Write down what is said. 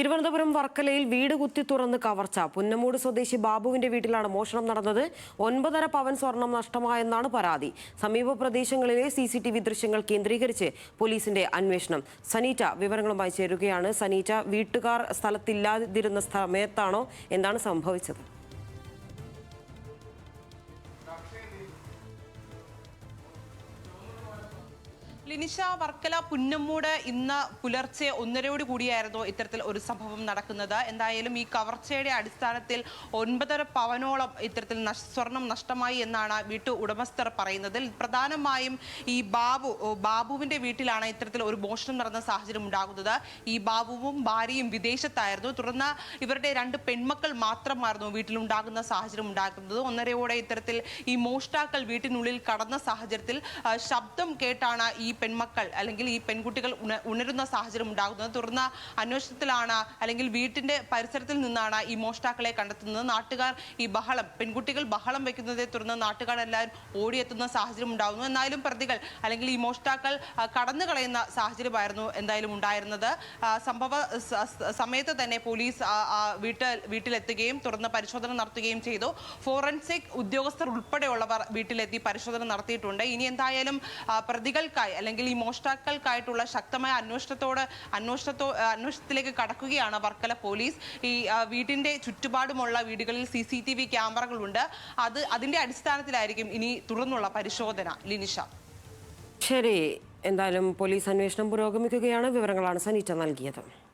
തിരുവനന്തപുരം വർക്കലയിൽ വീട് കുത്തി തുറന്ന് കവർച്ച. പുന്നമൂട് സ്വദേശി ബാബുവിന്റെ വീട്ടിലാണ് മോഷണം നടന്നത്. 9.5 പവൻ സ്വർണം നഷ്ടമായെന്നാണ് പരാതി. സമീപ പ്രദേശങ്ങളിലെ CCTV ദൃശ്യങ്ങൾ കേന്ദ്രീകരിച്ച് പോലീസിന്റെ അന്വേഷണം. സനീറ്റ വിവരങ്ങളുമായി ചേരുകയാണ്. സനീറ്റ, വീട്ടുകാർ സ്ഥലത്തില്ലാതിരുന്ന സമയത്താണോ എന്താണ് സംഭവിച്ചത്? ലിനിഷ, വർക്കല പുന്നമ്മൂട് ഇന്ന് പുലർച്ചെ 1:30 കൂടിയായിരുന്നു ഇത്തരത്തിൽ ഒരു സംഭവം നടക്കുന്നത്. എന്തായാലും ഈ കവർച്ചയുടെ അടിസ്ഥാനത്തിൽ 9.5 പവനോളം ഇത്തരത്തിൽ സ്വർണം നഷ്ടമായി എന്നാണ് വീട്ടു ഉടമസ്ഥർ പറയുന്നത്. പ്രധാനമായും ഈ ബാബുവിന്റെ വീട്ടിലാണ് ഇത്തരത്തിൽ ഒരു മോഷണം നടന്ന സാഹചര്യം ഉണ്ടാകുന്നത്. ഈ ബാബുവും ഭാര്യയും വിദേശത്തായിരുന്നു. തുടർന്ന് ഇവരുടെ 2 പെൺമക്കൾ മാത്രമായിരുന്നു വീട്ടിലുണ്ടാകുന്ന സാഹചര്യം ഉണ്ടാക്കുന്നത്. 1:30 ഇത്തരത്തിൽ ഈ മോഷ്ടാക്കൾ വീട്ടിനുള്ളിൽ കടന്ന സാഹചര്യത്തിൽ ശബ്ദം കേട്ടാണ് ഈ പെൺമക്കൾ അല്ലെങ്കിൽ ഈ പെൺകുട്ടികൾ ഉണരുന്ന സാഹചര്യം ഉണ്ടാകുന്നത്. തുടർന്ന് അന്വേഷണത്തിലാണ് അല്ലെങ്കിൽ വീട്ടിന്റെ പരിസരത്തിൽ നിന്നാണ് ഈ മോഷ്ടാക്കളെ കണ്ടെത്തുന്നത്. നാട്ടുകാർ ഈ പെൺകുട്ടികൾ ബഹളം വെക്കുന്നതിനെ തുടർന്ന് നാട്ടുകാർ എല്ലാവരും ഓടിയെത്തുന്ന സാഹചര്യം ഉണ്ടാകുന്നു. എന്നാലും പ്രതികൾ അല്ലെങ്കിൽ ഈ മോഷ്ടാക്കൾ കടന്നു കളയുന്ന സാഹചര്യമായിരുന്നു എന്തായാലും ഉണ്ടായിരുന്നത്. സംഭവ സമയത്ത് തന്നെ പോലീസ് വീട്ടിലെത്തുകയും തുടർന്ന് പരിശോധന നടത്തുകയും ചെയ്തു. ഫോറൻസിക് ഉദ്യോഗസ്ഥർ ഉൾപ്പെടെയുള്ളവർ വീട്ടിലെത്തി പരിശോധന നടത്തിയിട്ടുണ്ട്. ഇനി എന്തായാലും പ്രതികൾക്കായി അല്ലെങ്കിൽ ഈ മോഷ്ടാക്കൾക്കായിട്ടുള്ള ശക്തമായ അന്വേഷണത്തിലേക്ക് കടക്കുകയാണ് വർക്കല പോലീസ്. ഈ വീടിന്റെ ചുറ്റുപാടുമുള്ള വീടുകളിൽ CCTV ക്യാമറകളുണ്ട്. അതിന്റെ അടിസ്ഥാനത്തിലായിരിക്കും ഇനി തുടർന്നുള്ള പരിശോധന. ലിനിഷ, ശരി, എന്തായാലും പോലീസ് അന്വേഷണം പുരോഗമിക്കുകയാണ്. വിവരങ്ങളാണ് സനീറ്റ നൽകിയത്.